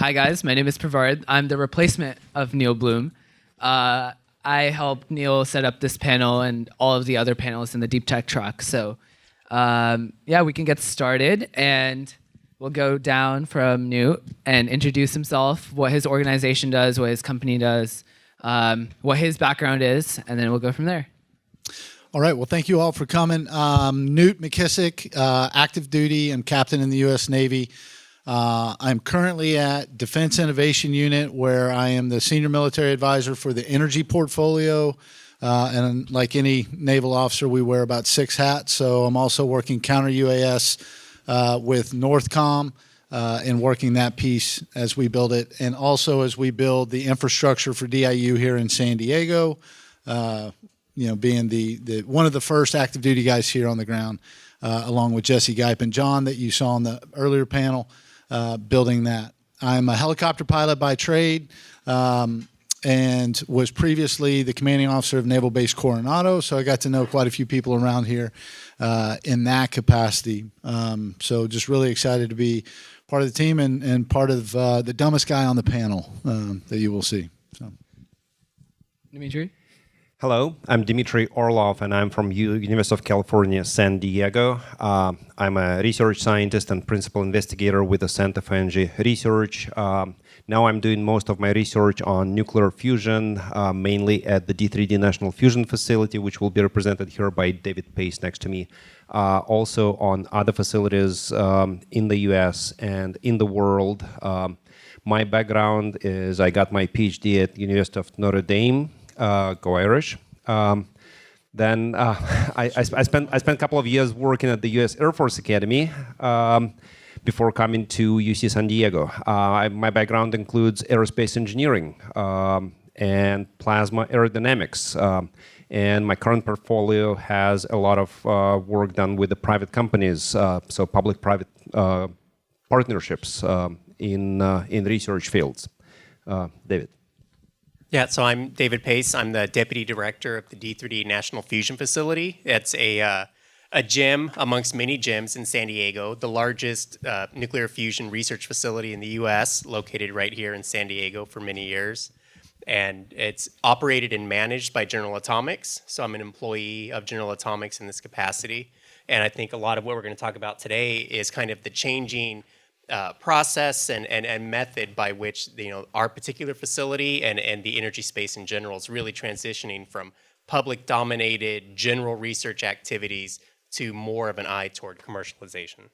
hi guys, my name is Pravard. I'm the replacement of Neil Bloom. I helped Neil set up this panel and all of the other panels in the deep tech track. So yeah, we can get started, and we'll go down from Newt and introduce himself, what his organization does, what his company does, what his background is, and then we'll go from there. All right. Well, thank you all for coming. Newt McKissick, active duty. I'm captain in the U.S. Navy. I'm currently at Defense Innovation Unit, where I am the senior military advisor for the energy portfolio. And like any naval officer, we wear about 6 hats. So I'm also working counter UAS with Northcom and working that piece as we build it. And also as we build the infrastructure for DIU here in San Diego, being the one of the first active duty guys here on the ground, along with Jesse Geip and John that you saw on the earlier panel, building that. I'm a helicopter pilot by trade, and was previously the commanding officer of Naval Base Coronado, so I got to know quite a few people around here in that capacity. So just really excited to be part of the team and part of the dumbest guy on the panel that you will see. So. Dimitri? Hello, I'm Dmitry Orlov, and I'm from University of California, San Diego. I'm a research scientist and principal investigator with the Center for Energy Research. Now I'm doing most of my research on nuclear fusion, mainly at the DIII-D National Fusion Facility, which will be represented here by David Pace next to me. Also on other facilities in the US and in the world. My background is I got my PhD at University of Notre Dame. Go Irish. Then I spent a couple of years working at the U.S. Air Force Academy before coming to UC San Diego. My background includes aerospace engineering and plasma aerodynamics. And my current portfolio has a lot of work done with the private companies, so public-private partnerships in research fields. David. Yeah, so I'm David Pace. I'm the Deputy Director of the DIII-D National Fusion Facility. It's a gym amongst many gyms in San Diego, the largest nuclear fusion research facility in the U.S., located right here in San Diego for many years. And it's operated and managed by General Atomics, so I'm an employee of General Atomics in this capacity. And I think a lot of what we're going to talk about today is kind of the changing process and method by which our particular facility and the energy space in general is really transitioning from public-dominated general research activities to more of an eye toward commercialization.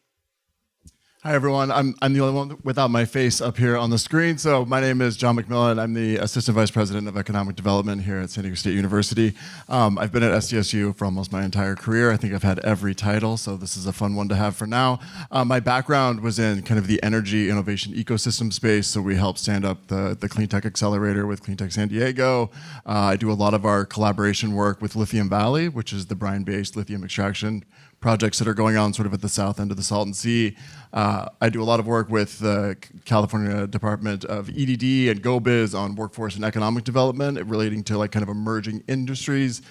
Hi everyone, I'm the only one without my face up here on the screen. So my name is John McMillan. I'm the Assistant Vice President of Economic Development here at San Diego State University. I've been at SDSU for almost my entire career. I think I've had every title, so this is a fun one to have for now. My background was in kind of the energy innovation ecosystem space, so we helped stand up the cleantech accelerator with Cleantech San Diego. I do a lot of our collaboration work with Lithium Valley, which is the brine-based lithium extraction projects that are going on sort of at the south end of the Salton Sea. I do a lot of work with the California Department of EDD and GoBiz on workforce and economic development relating to like kind of emerging industries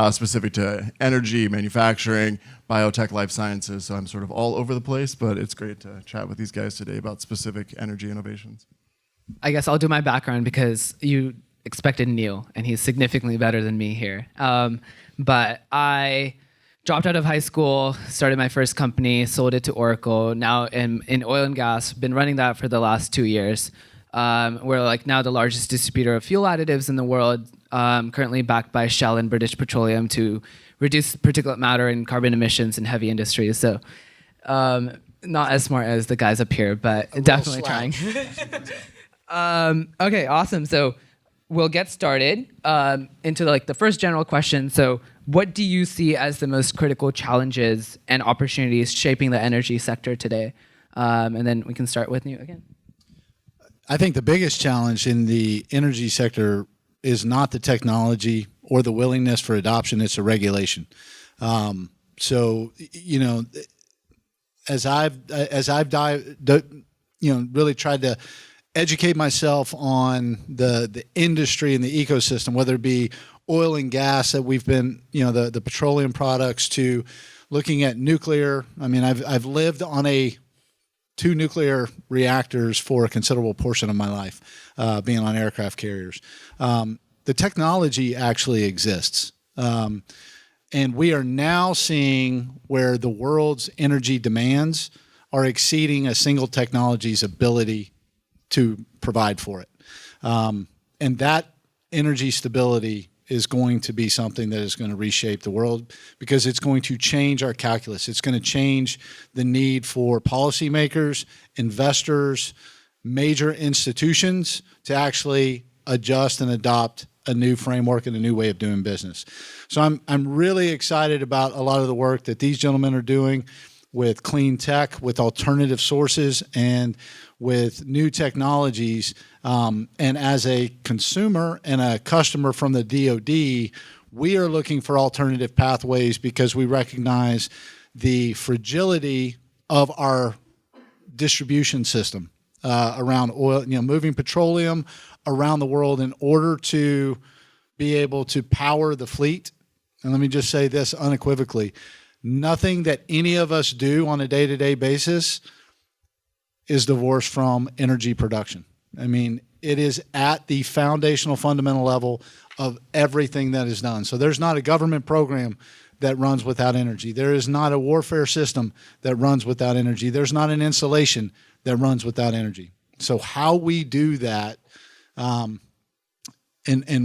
specific to energy, manufacturing, biotech, life sciences. So I'm sort of all over the place, but it's great to chat with these guys today about specific energy innovations. I guess I'll do my background because you expected Neil, and he's significantly better than me here. But I dropped out of high school, started my first company, sold it to Oracle. Now in oil and gas, been running that for the last 2 years. We're like now the largest distributor of fuel additives in the world, currently backed by Shell and British Petroleum to reduce particulate matter and carbon emissions in heavy industries. So not as smart as the guys up here, but definitely trying. Okay, awesome. So we'll get started into like the first general question. So what do you see as the most critical challenges and opportunities shaping the energy sector today? And then we can start with you again. I think the biggest challenge in the energy sector is not the technology or the willingness for adoption, it's the regulation. So, as I've really tried to educate myself on the industry and the ecosystem, whether it be oil and gas that we've been, the petroleum products, to looking at nuclear. I mean, I've lived on a two nuclear reactors for a considerable portion of my life, being on aircraft carriers. The technology actually exists. And we are now seeing where the world's energy demands are exceeding a single technology's ability to provide for it. And that energy stability is going to be something that is going to reshape the world because it's going to change our calculus. It's going to change the need for policymakers, investors, major institutions to actually adjust and adopt a new framework and a new way of doing business. So I'm really excited about a lot of the work that these gentlemen are doing with clean tech, with alternative sources, and with new technologies. And as a consumer and a customer from the DoD, we are looking for alternative pathways because we recognize the fragility of our distribution system around oil, moving petroleum around the world in order to be able to power the fleet. And let me just say this unequivocally. Nothing that any of us do on a day-to-day basis is divorced from energy production. I mean, it is at the foundational, fundamental level of everything that is done. So there's not a government program that runs without energy. There is not a warfare system that runs without energy. There's not an installation that runs without energy. So how we do that, and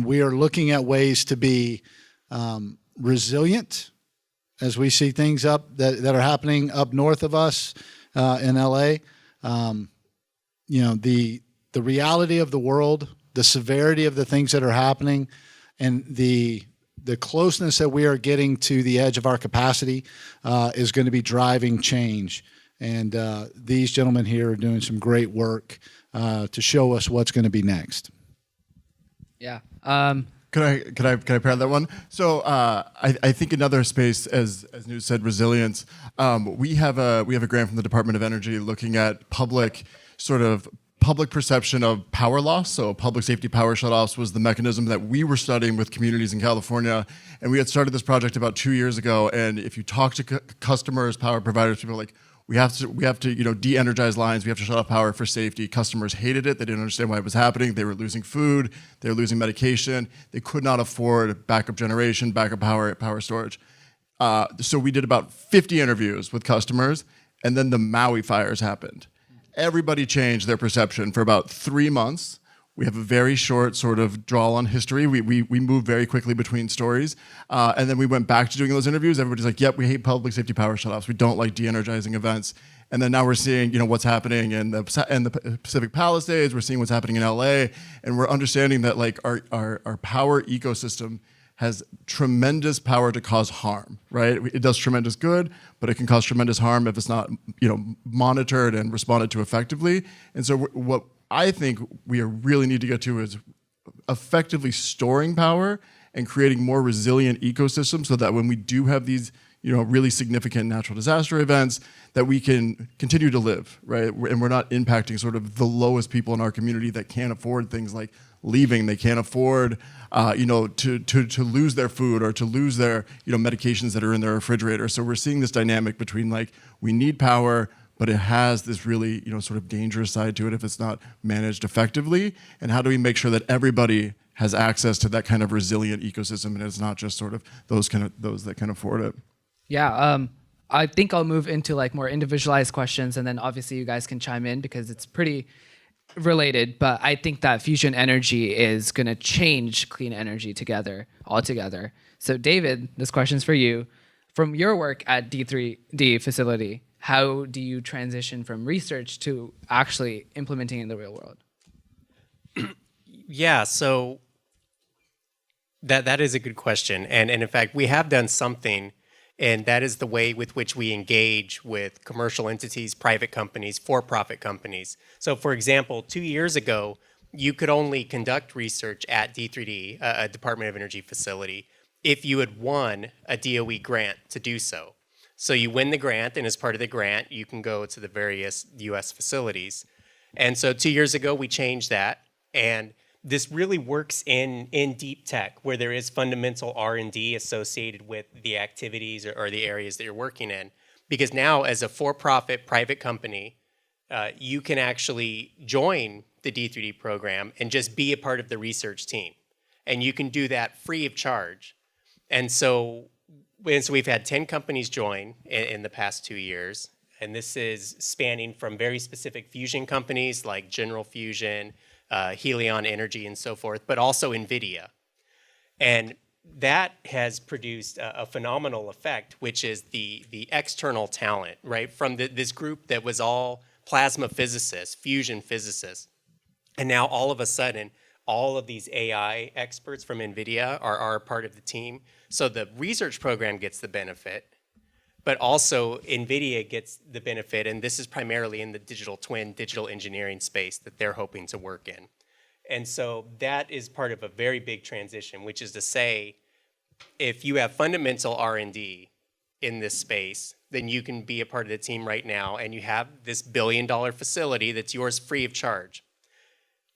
we are looking at ways to be resilient as we see things up that are happening up north of us in LA. The reality of the world, the severity of the things that are happening, and the closeness that we are getting to the edge of our capacity is going to be driving change. And these gentlemen here are doing some great work to show us what's going to be next. Yeah. Can I pair that one? So I think another space, as Newt said, resilience. We have a grant from the Department of Energy looking at public perception of power loss. So public safety power shutoffs was the mechanism that we were studying with communities in California, and we had started this project about 2 years ago. And if you talk to customers, power providers, people are like, we have to de-energize lines. We have to shut off power for safety. Customers hated it. They didn't understand why it was happening. They were losing food. They were losing medication. They could not afford backup generation, backup power storage. So we did about 50 interviews with customers, and then the Maui fires happened. Everybody changed their perception for about 3 months. We have a very short sort of draw on history. We move very quickly between stories. And then we went back to doing those interviews. Everybody's like, yep, we hate public safety power shutoffs. We don't like de-energizing events. And then now we're seeing, what's happening in the Pacific Palisades. We're seeing what's happening in LA. And we're understanding that like our power ecosystem has tremendous power to cause harm, right? It does tremendous good, but it can cause tremendous harm if it's not, monitored and responded to effectively. And so what I think we really need to get to is effectively storing power and creating more resilient ecosystems so that when we do have these, really significant natural disaster events, that we can continue to live, right? And we're not impacting sort of the lowest people in our community that can't afford things like leaving. They can't afford, to lose their food or to lose their, medications that are in their refrigerator. So we're seeing this dynamic between like, we need power, but it has this really, sort of dangerous side to it if it's not managed effectively. And how do we make sure that everybody has access to that kind of resilient ecosystem and it's not just sort of those that can afford it? Yeah. I think I'll move into like more individualized questions, and then obviously you guys can chime in because it's pretty related. But I think that fusion energy is going to change clean energy altogether. So David, this question's for you. From your work at DIII-D facility, how do you transition from research to actually implementing in the real world? Yeah, so that is a good question. And in fact, we have done something, and that is the way with which we engage with commercial entities, private companies, for-profit companies. So for example, 2 years ago, you could only conduct research at DIII-D, a Department of Energy facility, if you had won a DOE grant to do so. So you win the grant, and as part of the grant, you can go to the various U.S. facilities. And so 2 years ago, we changed that, and this really works in deep tech, where there is fundamental R&D associated with the activities or the areas that you're working in. Because now, as a for-profit private company, you can actually join the D3D program and just be a part of the research team. And you can do that free of charge. And so we've had 10 companies join in the past 2 years. And this is spanning from very specific fusion companies like General Fusion, Helion Energy, and so forth, but also NVIDIA. And that has produced a phenomenal effect, which is the external talent, right? From this group that was all plasma physicists, fusion physicists. And now all of a sudden, all of these AI experts from NVIDIA are part of the team. So the research program gets the benefit, but also NVIDIA gets the benefit, and this is primarily in the digital twin, digital engineering space that they're hoping to work in. And so that is part of a very big transition, which is to say, if you have fundamental R&D in this space, then you can be a part of the team right now, and you have this $1 billion facility that's yours free of charge.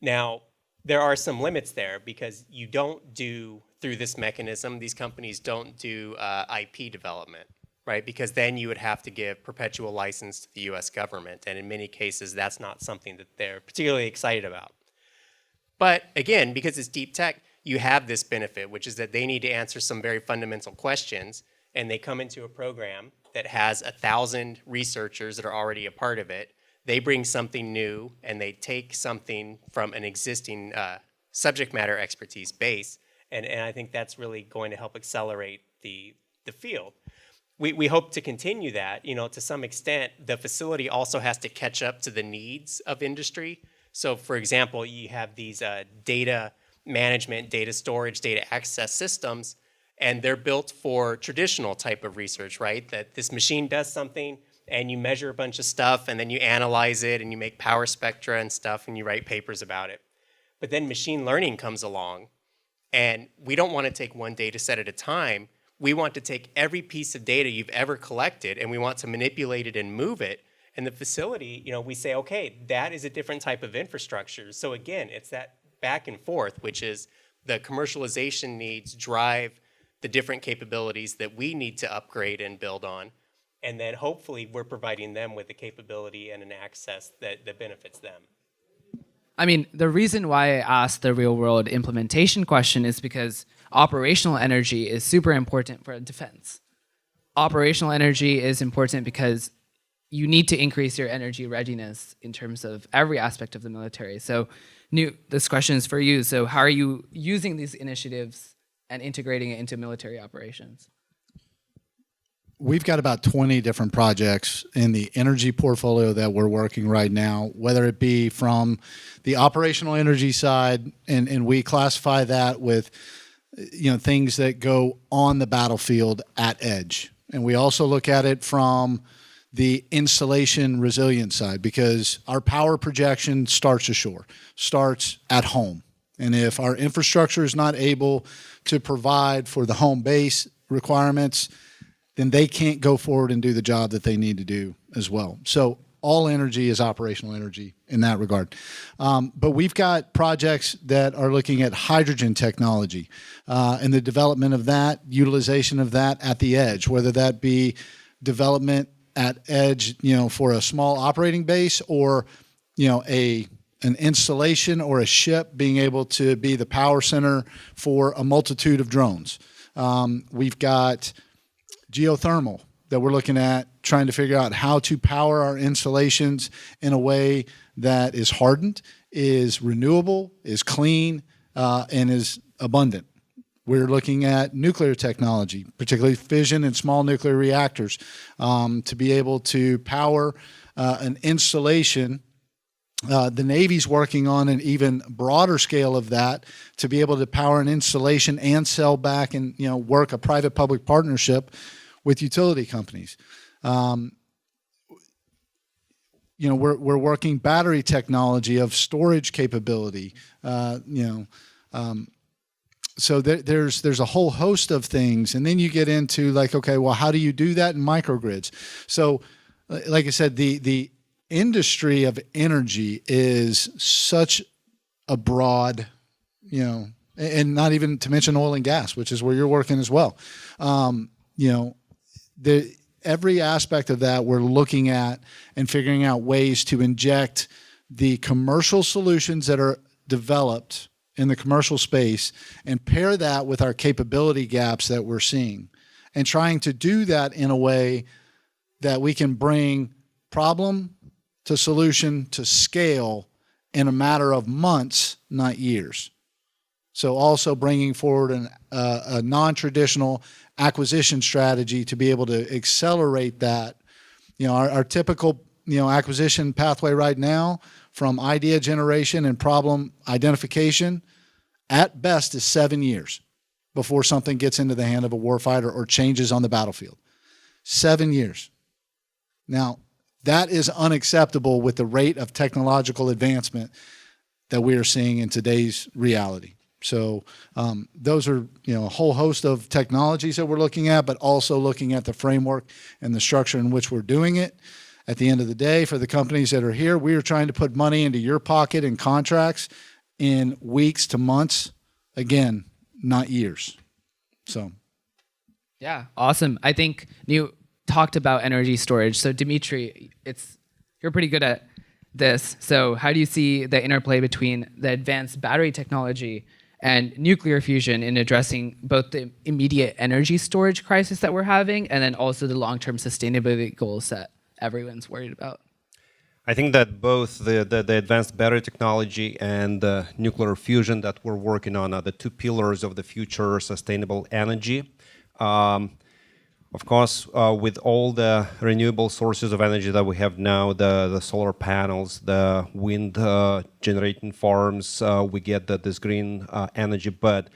Now, there are some limits there because you don't do, through this mechanism, these companies don't do IP development, right? Because then you would have to give perpetual license to the US government, and in many cases, that's not something that they're particularly excited about. But again, because it's deep tech, you have this benefit, which is that they need to answer some very fundamental questions, and they come into a program that has 1,000 researchers that are already a part of it. They bring something new, and they take something from an existing subject matter expertise base, and I think that's really going to help accelerate the field. We hope to continue that. You know, to some extent, the facility also has to catch up to the needs of industry. So, for example, you have these data management, data storage, data access systems, and they're built for traditional type of research, right? That this machine does something, and you measure a bunch of stuff, and then you analyze it, and you make power spectra and stuff, and you write papers about it. But then machine learning comes along, and we don't want to take one data set at a time. We want to take every piece of data you've ever collected, and we want to manipulate it and move it. And the facility, you know, we say, okay, that is a different type of infrastructure. So again, it's that back and forth, which is the commercialization needs drive the different capabilities that we need to upgrade and build on. And then hopefully we're providing them with the capability and an access that benefits them. I mean, the reason why I asked the real world implementation question is because operational energy is super important for defense. Operational energy is important because you need to increase your energy readiness in terms of every aspect of the military. So, Newt, this question is for you. So how are you using these initiatives and integrating it into military operations? We've got about 20 different projects in the energy portfolio that we're working right now, whether it be from the operational energy side, and we classify that with, you know, things that go on the battlefield at edge. And we also look at it from the installation resilience side, because our power projection starts ashore, starts at home. And if our infrastructure is not able to provide for the home base requirements, then they can't go forward and do the job that they need to do as well. So all energy is operational energy in that regard. But we've got projects that are looking at hydrogen technology and the development of that, utilization of that at the edge, whether that be development at edge, you know, for a small operating base, or, you know, an installation or a ship being able to be the power center for a multitude of drones. We've got geothermal that we're looking at, trying to figure out how to power our installations in a way that is hardened, is renewable, is clean, and is abundant. We're looking at nuclear technology, particularly fission and small nuclear reactors, to be able to power an installation. The Navy's working on an even broader scale of that, to be able to power an installation and sell back and, you know, work a private-public partnership with utility companies. You know, we're working battery technology of storage capability, so there's a whole host of things. And then you get into like, okay, well, how do you do that in microgrids? So like I said, the industry of energy is such a broad, you know, and not even to mention oil and gas, which is where you're working as well. You know, every aspect of that we're looking at and figuring out ways to inject the commercial solutions that are developed in the commercial space and pair that with our capability gaps that we're seeing, and trying to do that in a way that we can bring problem to solution to scale in a matter of months, not years. So also bringing forward a non-traditional acquisition strategy to be able to accelerate that. You know, our typical, you know, acquisition pathway right now from idea generation and problem identification at best is 7 years before something gets into the hand of a warfighter or changes on the battlefield. 7 years. Now, that is unacceptable with the rate of technological advancement that we are seeing in today's reality. So those are, you know, a whole host of technologies that we're looking at, but also looking at the framework and the structure in which we're doing it. At the end of the day, for the companies that are here, we are trying to put money into your pocket in contracts in weeks to months. Again, not years. So. Yeah, awesome. I think you talked about energy storage. So Dimitri, you're pretty good at this. So how do you see the interplay between the advanced battery technology and nuclear fusion in addressing both the immediate energy storage crisis that we're having and then also the long-term sustainability goals that everyone's worried about? I think that both the advanced battery technology and the nuclear fusion that we're working on are the two pillars of the future sustainable energy. Of course, with all the renewable sources of energy that we have now, the solar panels, the wind generating farms, we get this green energy, but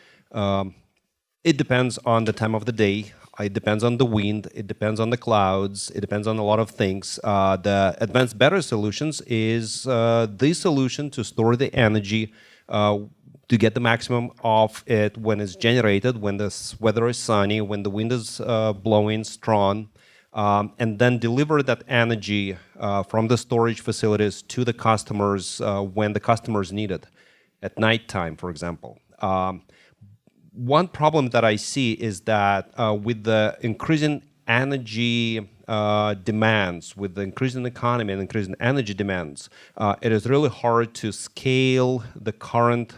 it depends on the time of the day. It depends on the wind. It depends on the clouds. It depends on a lot of things. The advanced battery solutions is the solution to store the energy to get the maximum of it when it's generated, when the weather is sunny, when the wind is blowing strong, and then deliver that energy from the storage facilities to the customers when the customers need it, at nighttime, for example. One problem that I see is that with the increasing energy demands, with the increasing economy and increasing energy demands, it is really hard to scale the current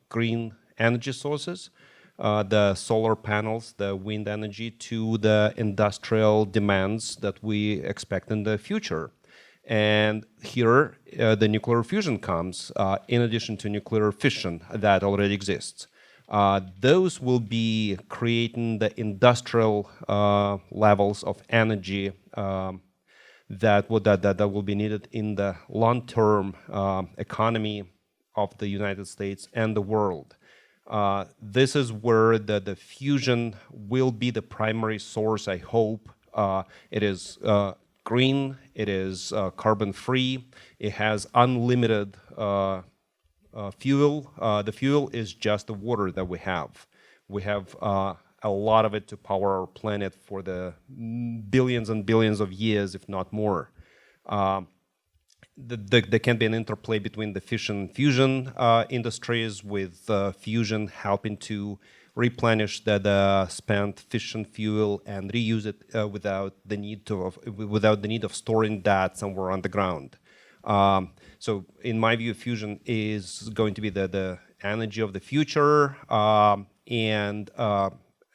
green energy sources, the solar panels, the wind energy, to the industrial demands that we expect in the future. And here, the nuclear fusion comes, in addition to nuclear fission that already exists. Those will be creating the industrial levels of energy that will be needed in the long-term economy of the United States and the world. This is where the fusion will be the primary source, I hope. It is green, it is carbon-free, it has unlimited fuel. The fuel is just the water that we have. We have a lot of it to power our planet for the billions and billions of years, if not more. There can be an interplay between the fission and fusion industries, with fusion helping to replenish the spent fission fuel and reuse it without the need of storing that somewhere on the ground. So in my view, fusion is going to be the energy of the future. And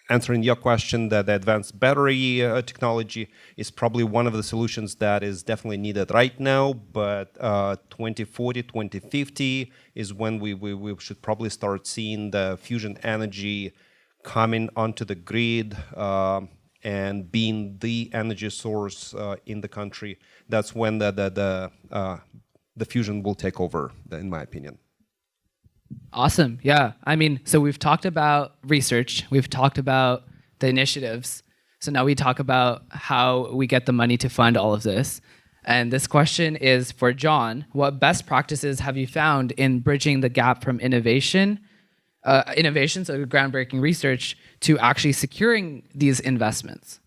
answering your question, that the advanced battery technology is probably one of the solutions that is definitely needed right now. But 2040, 2050 is when we should probably start seeing the fusion energy coming onto the grid and being the energy source in the country. That's when the fusion will take over, in my opinion. Awesome. Yeah. I mean, so we've talked about research. We've talked about the initiatives. So now we talk about how we get the money to fund all of this. And this question is for John. What best practices have you found in bridging the gap from innovations, so groundbreaking research, to actually securing these investments?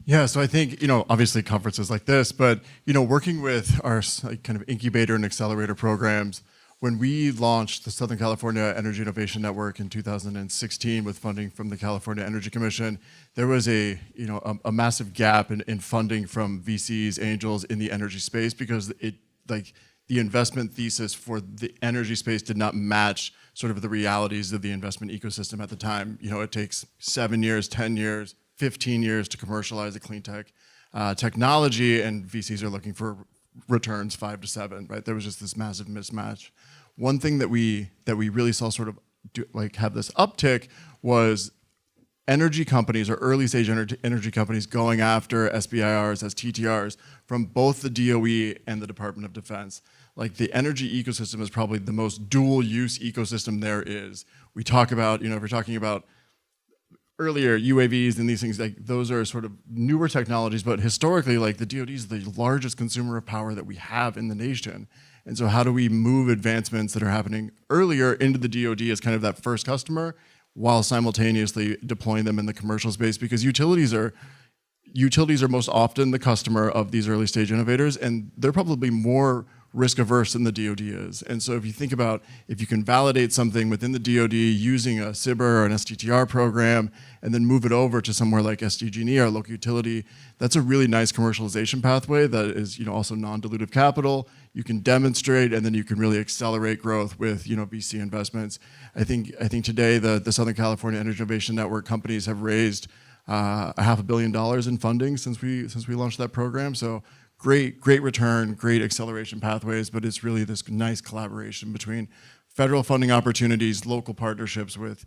Yeah, so I think, obviously conferences like this, but, working with our kind of incubator and accelerator programs, when we launched the Southern California Energy Innovation Network in 2016 with funding from the California Energy Commission, there was a massive gap in funding from VCs, angels in the energy space because the investment thesis for the energy space did not match sort of the realities of the investment ecosystem at the time. It takes 7 years, 10 years, 15 years to commercialize a clean tech technology, and VCs are looking for returns 5 to 7, right? There was just this massive mismatch. One thing that we really saw sort of have this uptick was energy companies or early stage energy companies going after SBIRs as TTRs from both the DOE and the Department of Defense. Like the energy ecosystem is probably the most dual use ecosystem there is. We talk about, if you're talking about earlier UAVs and these things, like those are sort of newer technologies, but historically, like the DoD is the largest consumer of power that we have in the nation. And so how do we move advancements that are happening earlier into the DoD as kind of that first customer while simultaneously deploying them in the commercial space? Because utilities are most often the customer of these early stage innovators, and they're probably more risk averse than the DoD is. And so if you think about if you can validate something within the DoD using a SBIR or an STTR program and then move it over to somewhere like SDG&E or local utility, that's a really nice commercialization pathway that is also non-dilutive capital. You can demonstrate and then you can really accelerate growth with VC investments. I think today the Southern California Energy Innovation Network companies have raised $500 million in funding since we launched that program. So great return, great acceleration pathways, but it's really this nice collaboration between federal funding opportunities, local partnerships with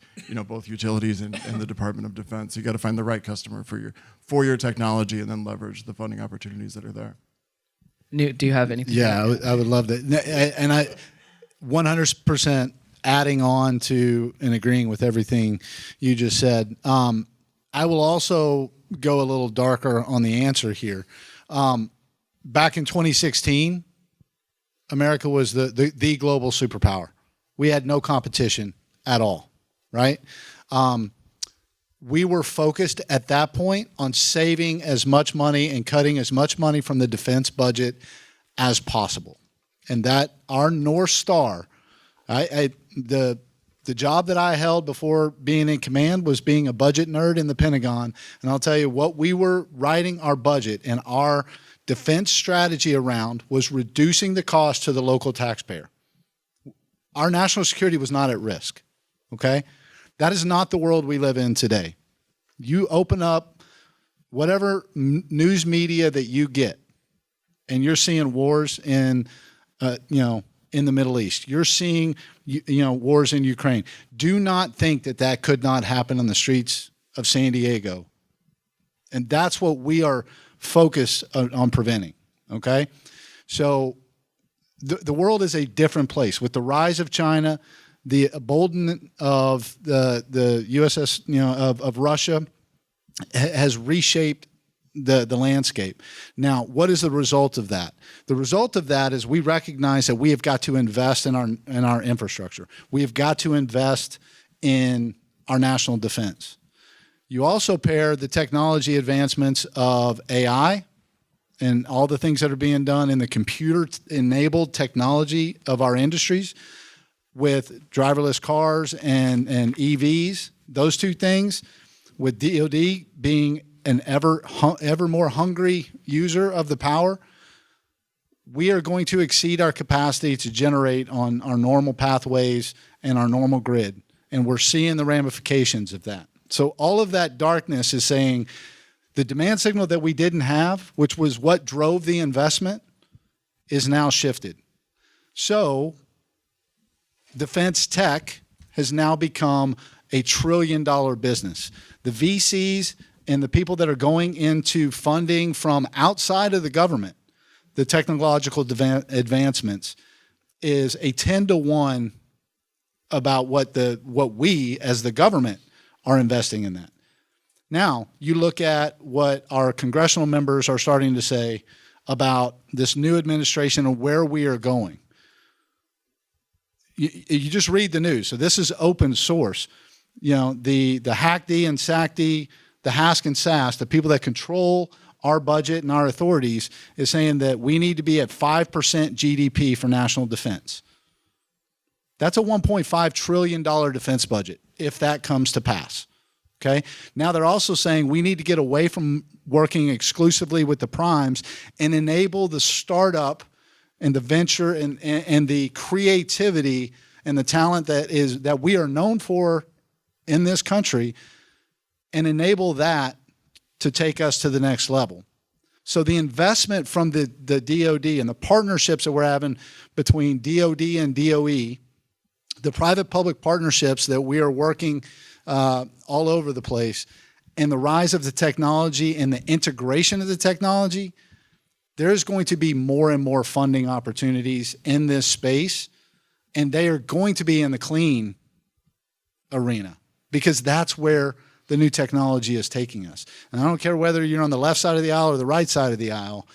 both utilities and the Department of Defense. You got to find the right customer for your technology and then leverage the funding opportunities that are there. Newt, do you have anything? Yeah, I would love that. And I 100% adding on to and agreeing with everything you just said. I will also go a little darker on the answer here. Back in 2016, America was the global superpower. We had no competition at all, right? We were focused at that point on saving as much money and cutting as much money from the defense budget as possible. And that our North Star, the job that I held before being in command was being a budget nerd in the Pentagon. And I'll tell you what we were writing our budget and our defense strategy around was reducing the cost to the local taxpayer. Our national security was not at risk, okay? That is not the world we live in today. You open up whatever news media that you get, and you're seeing wars in, in the Middle East. You're seeing, wars in Ukraine. Do not think that could not happen on the streets of San Diego. And that's what we are focused on preventing, okay? So the world is a different place. With the rise of China, the emboldenment of the USS, of Russia has reshaped the landscape. Now, what is the result of that? The result of that is we recognize that we have got to invest in our infrastructure. We have got to invest in our national defense. You also pair the technology advancements of AI and all the things that are being done in the computer-enabled technology of our industries with driverless cars and EVs, those two things, with DoD being an ever more hungry user of the power, we are going to exceed our capacity to generate on our normal pathways and our normal grid. And we're seeing the ramifications of that. So all of that darkness is saying the demand signal that we didn't have, which was what drove the investment, is now shifted. So defense tech has now become a $1 trillion business. The VCs and the people that are going into funding from outside of the government, the technological advancements, is a 10-to-1 about what we as the government are investing in that. Now, you look at what our congressional members are starting to say about this new administration and where we are going. You just read the news. So this is open source. The HAC-D and SAC-D, the HASC and SAS, the people that control our budget and our authorities, is saying that we need to be at 5% GDP for national defense. That's a $1.5 trillion defense budget if that comes to pass. Okay. Now they're also saying we need to get away from working exclusively with the primes and enable the startup and the venture and the creativity and the talent that we are known for in this country, and enable that to take us to the next level. So the investment from the DoD and the partnerships that we're having between DoD and DOE, the private-public partnerships that we are working all over the place, and the rise of the technology and the integration of the technology, there's going to be more and more funding opportunities in this space, and they are going to be in the clean arena because that's where the new technology is taking us. And I don't care whether you're on the left side of the aisle or the right side of the aisle.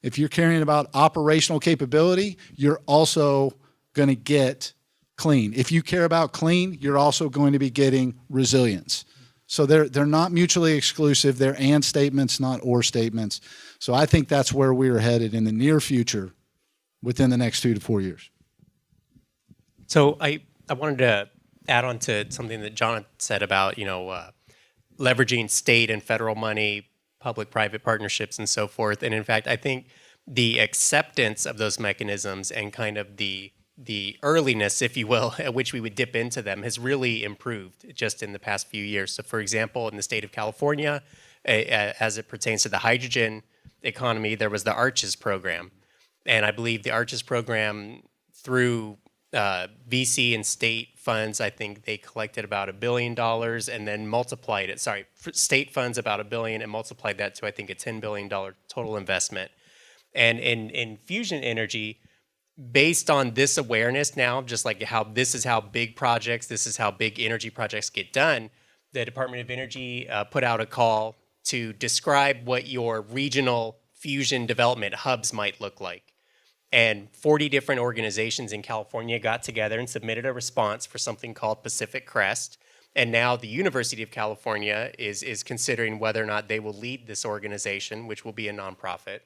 If you're caring about operational capability, you're also going to get clean. If you care about clean, you're also going to be getting resilience. So they're not mutually exclusive. They're and statements, not or statements. So I think that's where we're headed in the near future within the next 2 to 4 years. So I wanted to add on to something that John said about, leveraging state and federal money, public-private partnerships, and so forth. And in fact, I think the acceptance of those mechanisms and kind of the earliness, if you will, at which we would dip into them has really improved just in the past few years. So for example, in the state of California, as it pertains to the hydrogen economy, there was the ARCHES program. And I believe the ARCHES program through VC and state funds, I think they collected about $1 billion and then multiplied it. Sorry, state funds about $1 billion and multiplied that to, I think, a $10 billion total investment. And in fusion energy, based on this awareness now, just like how this is how big projects, this is how big energy projects get done, the Department of Energy put out a call to describe what your regional fusion development hubs might look like. And 40 different organizations in California got together and submitted a response for something called Pacific Crest. And now the University of California is considering whether or not they will lead this organization, which will be a nonprofit.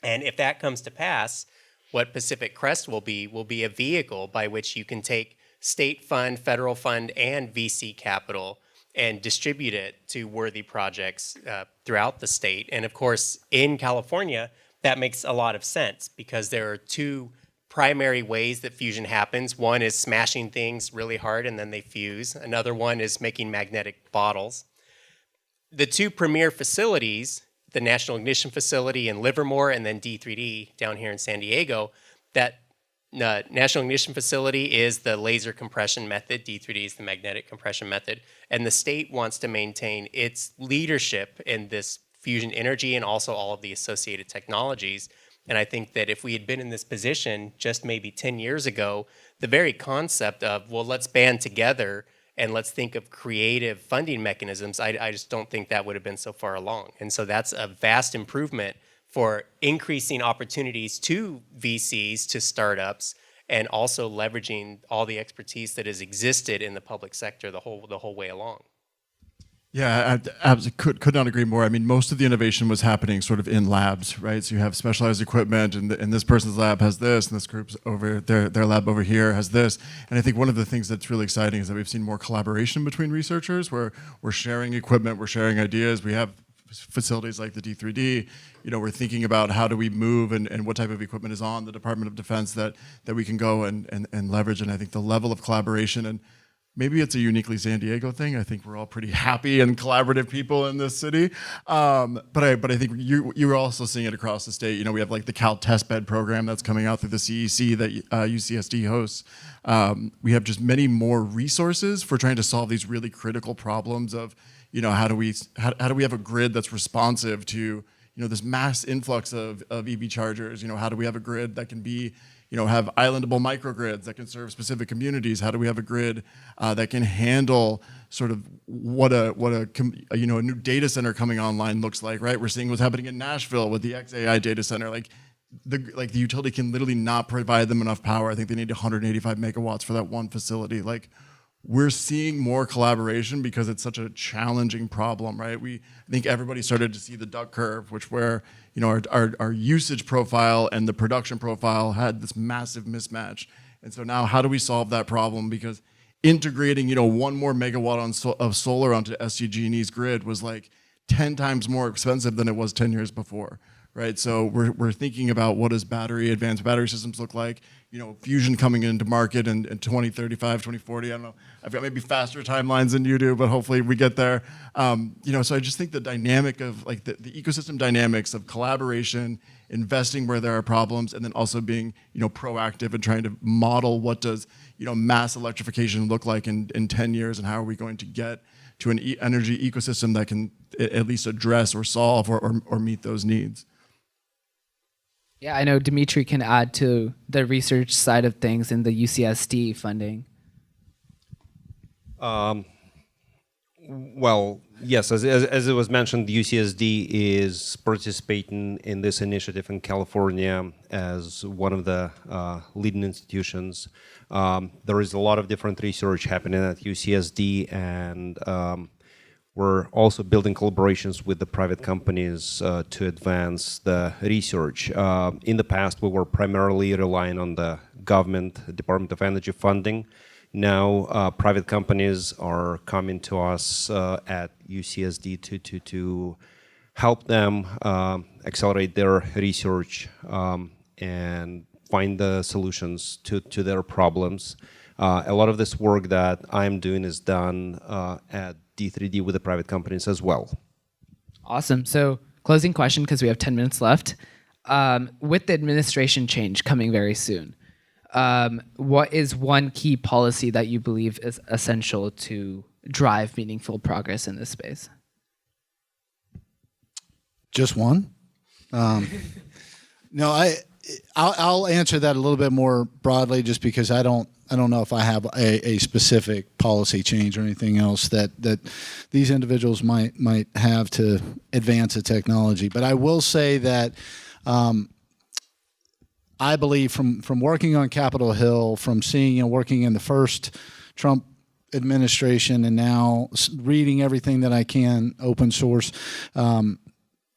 And if that comes to pass, what Pacific Crest will be a vehicle by which you can take state fund, federal fund, and VC capital and distribute it to worthy projects throughout the state. And of course, in California, that makes a lot of sense because there are two primary ways that fusion happens. One is smashing things really hard and then they fuse. Another one is making magnetic bottles. The two premier facilities, the National Ignition Facility in Livermore and then DIII-D down here in San Diego, that National Ignition Facility is the laser compression method, DIII-D is the magnetic compression method, and the state wants to maintain its leadership in this fusion energy and also all of the associated technologies. And I think that if we had been in this position just maybe 10 years ago, the very concept of, well, let's band together and let's think of creative funding mechanisms, I just don't think that would have been so far along. And so that's a vast improvement for increasing opportunities to VCs, to startups, and also leveraging all the expertise that has existed in the public sector the whole way along. Yeah, I could not agree more. I mean, most of the innovation was happening sort of in labs, right? So you have specialized equipment, and this person's lab has this, and this group's over their lab over here has this. And I think one of the things that's really exciting is that we've seen more collaboration between researchers, where we're sharing equipment, we're sharing ideas. We have facilities like the DIII-D. We're thinking about how do we move and what type of equipment is on the Department of Defense that we can go and leverage. And I think the level of collaboration, and maybe it's a uniquely San Diego thing. I think we're all pretty happy and collaborative people in this city. But I think you're also seeing it across the state. We have like the Cal Testbed program that's coming out through the CEC that UCSD hosts. We have just many more resources for trying to solve these really critical problems of, how do we have a grid that's responsive to, this mass influx of EV chargers? How do we have a grid that can be, have islandable microgrids that can serve specific communities? How do we have a grid that can handle sort of what a new data center coming online looks like, right? We're seeing what's happening in Nashville with the XAI data center. The utility can literally not provide them enough power. I think they need 185 megawatts for that one facility. We're seeing more collaboration because it's such a challenging problem, right? I think everybody started to see the duck curve, where our usage profile and the production profile had this massive mismatch. And so now how do we solve that problem? Because integrating, one more megawatt of solar onto SDG&E's grid was like 10 times more expensive than it was 10 years before, right? So we're thinking about what does advanced battery systems look like, fusion coming into market in 2035, 2040, I don't know. I've got maybe faster timelines than you do, but hopefully we get there. So I just think the dynamic of like the ecosystem dynamics of collaboration, investing where there are problems, and then also being, proactive and trying to model what does, mass electrification look like in 10 years, and how are we going to get to an energy ecosystem that can at least address or solve or meet those needs. Yeah, I know Dimitri can add to the research side of things in the UCSD funding. Well, yes, as it was mentioned, the UCSD is participating in this initiative in California as one of the leading institutions. There is a lot of different research happening at UCSD, and we're also building collaborations with the private companies to advance the research. In the past, we were primarily relying on the government, Department of Energy funding. Now, private companies are coming to us at UCSD to help them accelerate their research and find the solutions to their problems. A lot of this work that I'm doing is done at DIII-D with the private companies as well. Awesome. So closing question, because we have 10 minutes left. With the administration change coming very soon, what is one key policy that you believe is essential to drive meaningful progress in this space? Just one? No, I'll answer that a little bit more broadly, just because I don't know if I have a specific policy change or anything else that these individuals might have to advance the technology. But I will say that I believe from working on Capitol Hill, from seeing working in the first Trump administration, and now reading everything that I can open source,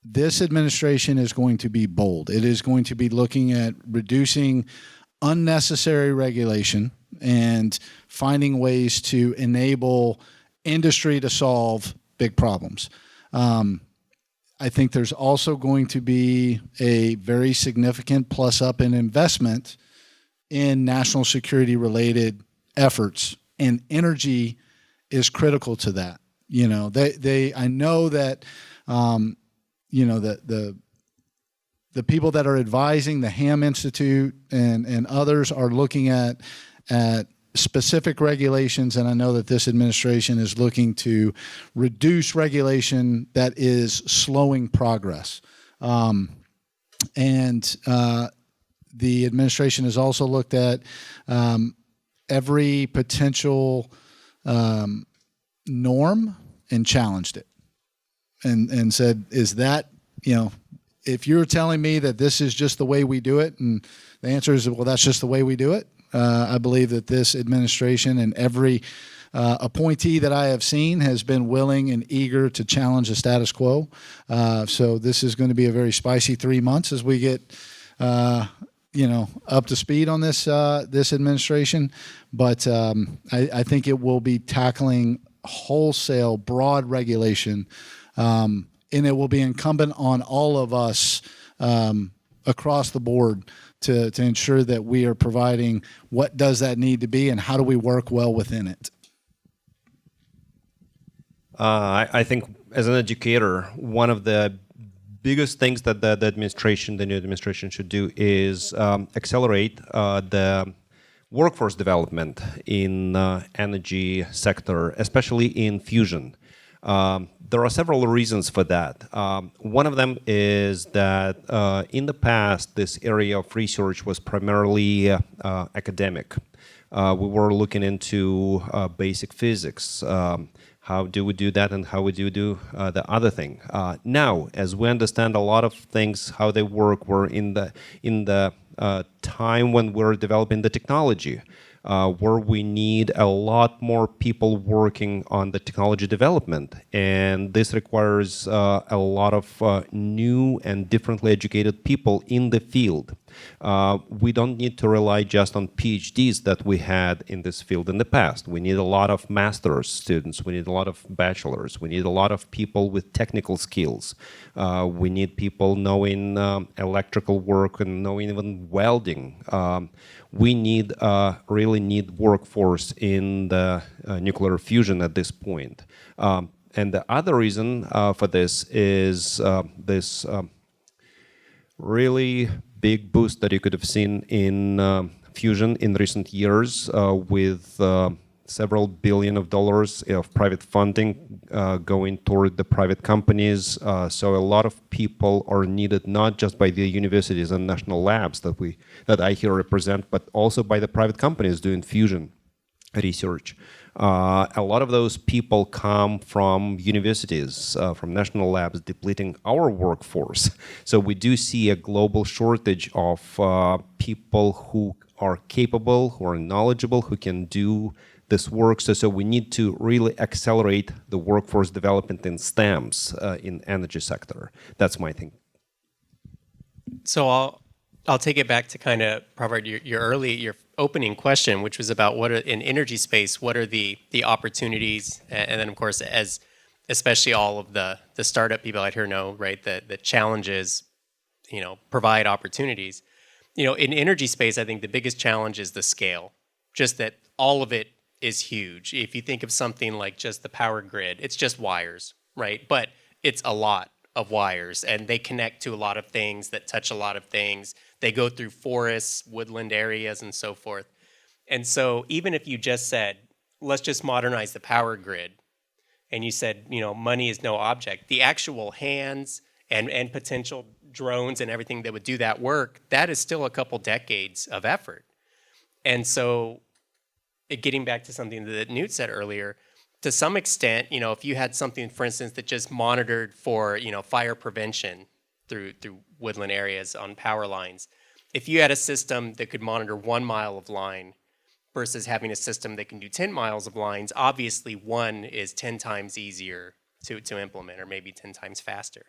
this administration is going to be bold. It is going to be looking at reducing unnecessary regulation and finding ways to enable industry to solve big problems. I think there's also going to be a very significant plus up in investment in national security related efforts, and energy is critical to that. I know that the people that are advising the Ham Institute and others are looking at specific regulations, and I know that this administration is looking to reduce regulation that is slowing progress. The administration has also looked at every potential norm and challenged it, and said, is that, if you're telling me that this is just the way we do it, and the answer is, well, that's just the way we do it. I believe that this administration and every appointee that I have seen has been willing and eager to challenge the status quo. So this is going to be a very spicy 3 months as we get, up to speed on this administration. But I think it will be tackling wholesale, broad regulation, and it will be incumbent on all of us across the board to ensure that we are providing what does that need to be and how do we work well within it. I think as an educator, one of the biggest things that the new administration should do is accelerate the workforce development in energy sector, especially in fusion. There are several reasons for that. One of them is that in the past, this area of research was primarily academic. We were looking into basic physics. How do we do that, and how would you do the other thing? Now, as we understand a lot of things, how they work, we're in the time when we're developing the technology, where we need a lot more people working on the technology development. And this requires a lot of new and differently educated people in the field. We don't need to rely just on PhDs that we had in this field in the past. We need a lot of master's students. We need a lot of bachelors. We need a lot of people with technical skills. We need people knowing electrical work and knowing even welding. We really need workforce in the nuclear fusion at this point. And the other reason for this is this really big boost that you could have seen in fusion in recent years with several billion of dollars of private funding going toward the private companies. So a lot of people are needed not just by the universities and national labs that I here represent, but also by the private companies doing fusion research. A lot of those people come from universities, from national labs, depleting our workforce. So we do see a global shortage of people who are capable, who are knowledgeable, who can do this work. So we need to really accelerate the workforce development in STEMs in energy sector. That's my thing. So I'll take it back to kind of probably your opening question, which was about what are, in energy space, what are the opportunities, and then of course, as especially all of the startup people out here know, right, the challenges, provide opportunities. In energy space, I think the biggest challenge is the scale, just that all of it is huge. If you think of something like just the power grid, it's just wires, right? But it's a lot of wires, and they connect to a lot of things that touch a lot of things. They go through forests, woodland areas, and so forth. And so even if you just said, let's just modernize the power grid, and you said, money is no object, the actual hands and potential drones and everything that would do that work, that is still a couple decades of effort. And so getting back to something that Newt said earlier, to some extent, if you had something, for instance, that just monitored for, fire prevention through woodland areas on power lines, if you had a system that could monitor 1 mile of line versus having a system that can do 10 miles of lines, obviously one is 10 times easier to implement, or maybe 10 times faster.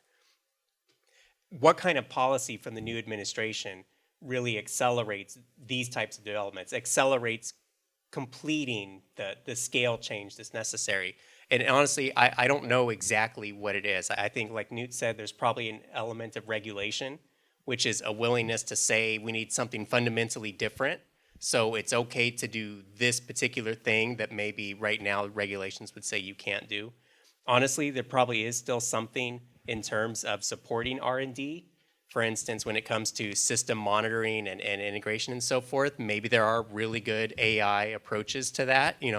What kind of policy from the new administration really accelerates these types of developments, accelerates completing the scale change that's necessary? And honestly, I don't know exactly what it is. I think, like Newt said, there's probably an element of regulation, which is a willingness to say we need something fundamentally different. So it's okay to do this particular thing that maybe right now regulations would say you can't do. Honestly, there probably is still something in terms of supporting R&D. For instance, when it comes to system monitoring and integration and so forth, maybe there are really good AI approaches to that. You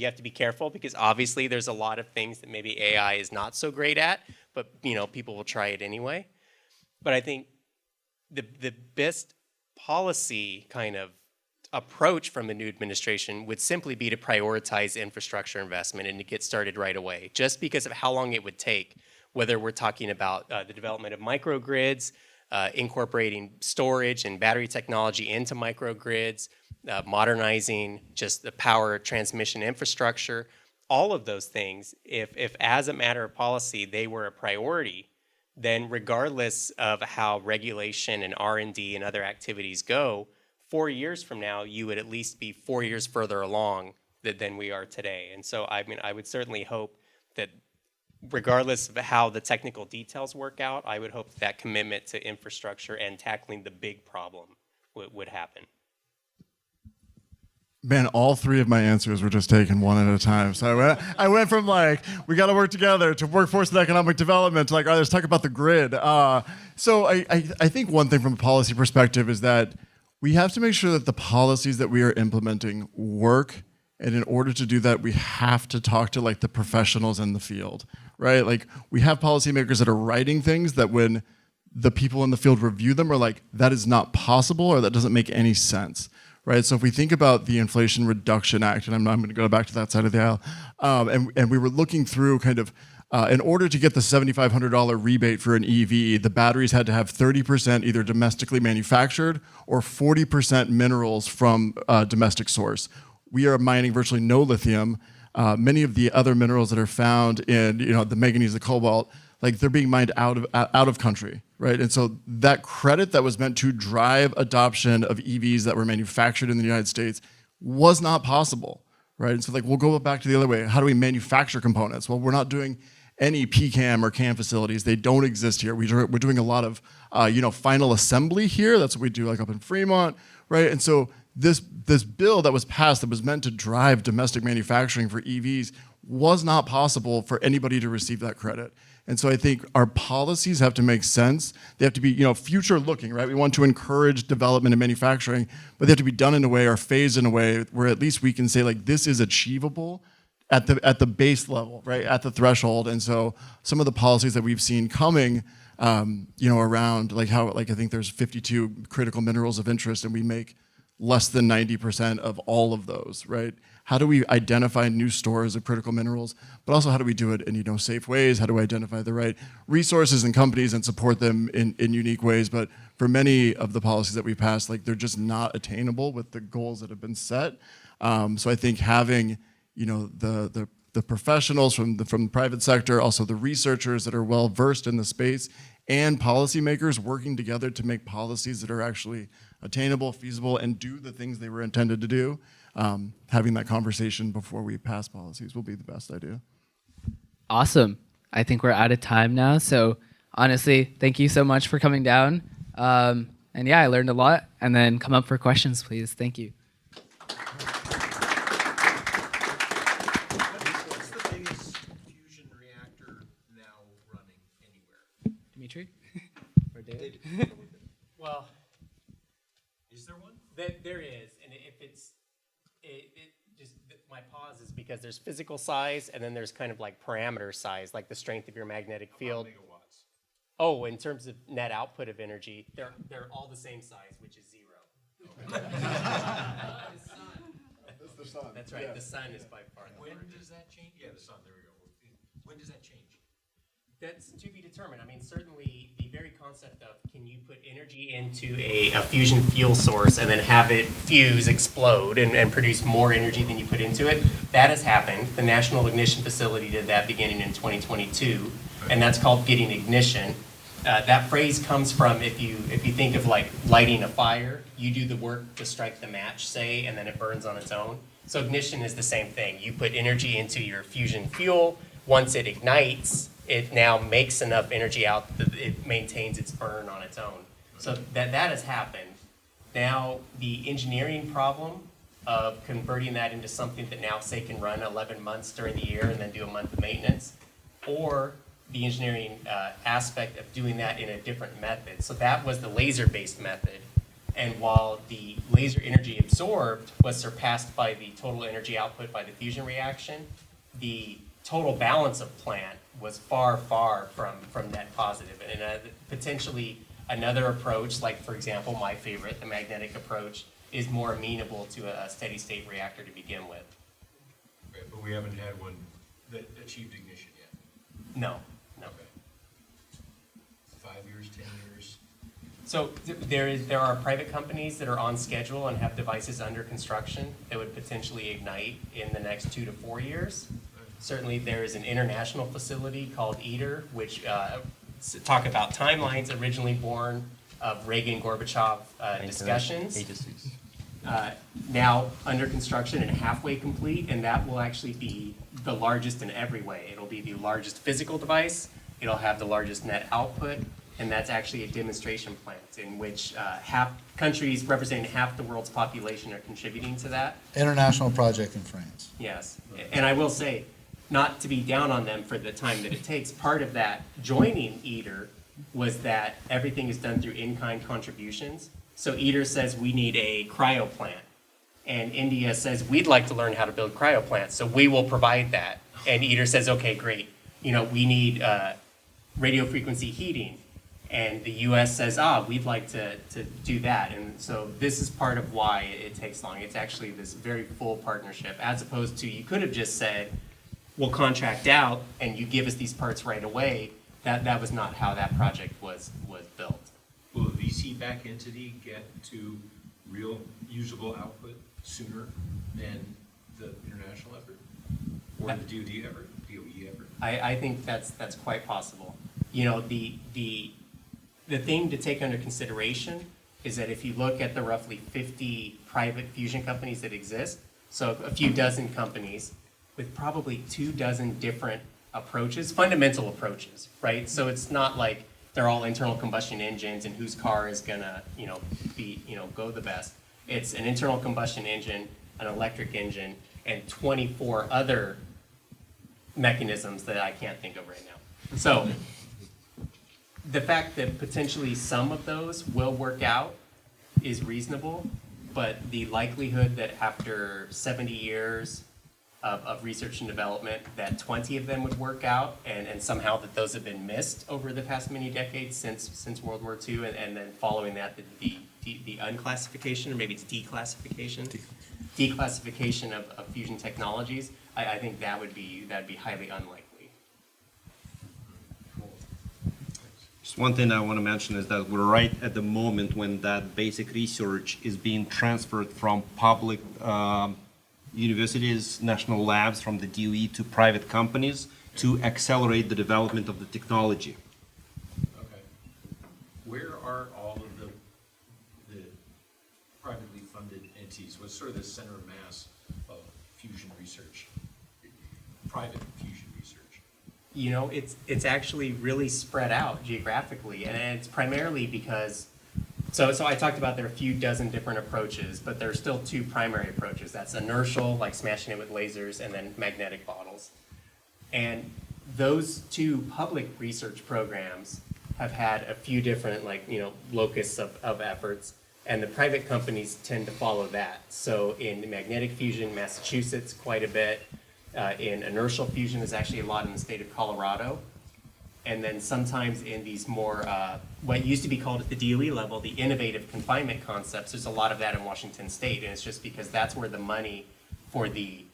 have to be careful because obviously there's a lot of things that maybe AI is not so great at, but people will try it anyway. But I think the best policy kind of approach from the new administration would simply be to prioritize infrastructure investment and to get started right away, just because of how long it would take, whether we're talking about the development of microgrids, incorporating storage and battery technology into microgrids, modernizing just the power transmission infrastructure, all of those things, if as a matter of policy they were a priority, then regardless of how regulation and R&D and other activities go, 4 years from now, you would at least be 4 years further along than we are today. And so, I would certainly hope that regardless of how the technical details work out, I would hope that commitment to infrastructure and tackling the big problem would happen. Man, all three of my answers were just taken one at a time. So I went from we got to work together to workforce and economic development to all right, let's talk about the grid. So I think one thing from a policy perspective is that we have to make sure that the policies that we are implementing work. And in order to do that, we have to talk to the professionals in the field, right? We have policymakers that are writing things that when the people in the field review them are that is not possible or that doesn't make any sense, right? So if we think about the Inflation Reduction Act, and I'm going to go back to that side of the aisle, and we were looking through kind of, in order to get the $7,500 rebate for an EV, the batteries had to have 30% either domestically manufactured or 40% minerals from a domestic source. We are mining virtually no lithium. Many of the other minerals that are found in, the manganese, the cobalt, like they're being mined out of country, right? And so that credit that was meant to drive adoption of EVs that were manufactured in the United States was not possible, right? And so like we'll go back to the other way. How do we manufacture components? Well, we're not doing any PCAM or CAM facilities. They don't exist here. We're doing a lot of final assembly here. That's what we do like up in Fremont, right? And so this bill that was passed that was meant to drive domestic manufacturing for EVs was not possible for anybody to receive that credit. And so I think our policies have to make sense. They have to be, future looking, right? We want to encourage development and manufacturing, but they have to be done in a way or phased in a way where at least we can say like this is achievable at the base level, right? At the threshold. And so some of the policies that we've seen coming, around like how, like I think there's 52 critical minerals of interest and we make less than 90% of all of those, right? How do we identify new stores of critical minerals, but also how do we do it in safe ways? How do we identify the right resources and companies and support them in unique ways? But for many of the policies that we passed, like they're just not attainable with the goals that have been set. So I think having the professionals from the private sector, also the researchers that are well versed in the space, and policymakers working together to make policies that are actually attainable, feasible, and do the things they were intended to do. Having that conversation before we pass policies will be the best idea. Awesome. I think we're out of time now. So honestly, thank you so much for coming down. And yeah, I learned a lot. And then come up for questions, please. Thank you. What's the biggest fusion reactor now running anywhere? Dimitri? Or David? Well, Is there one? there is, and if it's my pause is because there's physical size and then there's kind of like parameter size, like the strength of your magnetic field. Megawatts. Oh, in terms of net output of energy, they're all the same size, which is 0. That's the sun. That's right. The sun is by far the When largest. does that change? Yeah, the sun, there we go. When does that change? That's to be determined. I mean, certainly the very concept of can you put energy into a fusion fuel source and then have it fuse, explode, and produce more energy than you put into it, that has happened. The National Ignition Facility did that beginning in 2022, and that's called getting ignition. That phrase comes from if you think of like lighting a fire, you do the work to strike the match, say, and then it burns on its own. So ignition is the same thing. You put energy into your fusion fuel. Once it ignites, it now makes enough energy out that it maintains its burn on its own. So that has happened. Now, the engineering problem of converting that into something that now, say, can run 11 months during the year and then do a month of maintenance, or the engineering aspect of doing that in a different method. So that was the laser-based method. And while the laser energy absorbed was surpassed by the total energy output by the fusion reaction, the total balance of plant was far, far from net positive. And potentially another approach, like for example, my favorite, the magnetic approach, is more amenable to a steady state reactor to begin with. Okay, but we haven't had one that achieved ignition yet. No. Okay. 5 years, 10 years? So there are private companies that are on schedule and have devices under construction that would potentially ignite in the next 2 to 4 years. Certainly there is an international facility called ITER, which talk about timelines originally born of Reagan-Gorbachev discussions. Agencies. Now under construction and halfway complete, and that will actually be the largest in every way. It'll be the largest physical device, it'll have the largest net output, and that's actually a demonstration plant in which countries representing half the world's population are contributing to that. International project in France. Yes, and I will say, not to be down on them for the time that it takes, part of that joining ITER was that everything is done through in-kind contributions. So ITER says we need a cryo plant, and India says we'd like to learn how to build cryo plants, so we will provide that. And ITER says, okay, great, we need radio frequency heating. And the US says, we'd like to do that. And so this is part of why it takes long. It's actually this very full partnership, as opposed to you could have just said, we'll contract out and you give us these parts right away. That was not how that project was built. Will a VC-backed entity get to real usable output sooner than the international effort? Or the DoD effort, DOE effort? I think that's quite possible. the thing to take under consideration is that if you look at the roughly 50 private fusion companies that exist, so a few dozen companies with probably 24 different approaches, fundamental approaches, right? So it's not like they're all internal combustion engines and whose car is gonna, go the best. It's an internal combustion engine, an electric engine, and 24 other mechanisms that I can't think of right now. So the fact that potentially some of those will work out is reasonable, but the likelihood that after 70 years of research and development that 20 of them would work out, and somehow that those have been missed over the past many decades since World War II, and then following that the unclassification, or maybe it's declassification of fusion technologies, I think that'd be highly unlikely. Just one thing I want to mention is that we're right at the moment when that basic research is being transferred from public universities, national labs, from the DOE to private companies to accelerate the development of the technology. Okay. Where are all of the privately funded entities? What's sort of the center of mass of fusion research, private fusion research? It's actually really spread out geographically, and it's primarily because, so I talked about there are a few dozen different approaches, but there are still two primary approaches. That's inertial, like smashing it with lasers, and then magnetic bottles. And those two public research programs have had a few different, locus of efforts, and the private companies tend to follow that. So in magnetic fusion, Massachusetts, quite a bit. In inertial fusion, there's actually a lot in the state of Colorado. And then sometimes in these more, what used to be called at the DOE level, the innovative confinement concepts, there's a lot of that in Washington State. And it's just because that's where the money for the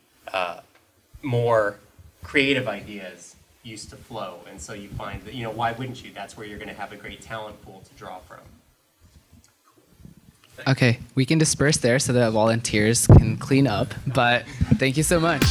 more creative ideas used to flow. And so you find that, why wouldn't you? That's where you're going to have a great talent pool to draw from. Okay, we can disperse there so that volunteers can clean up, but thank you so much.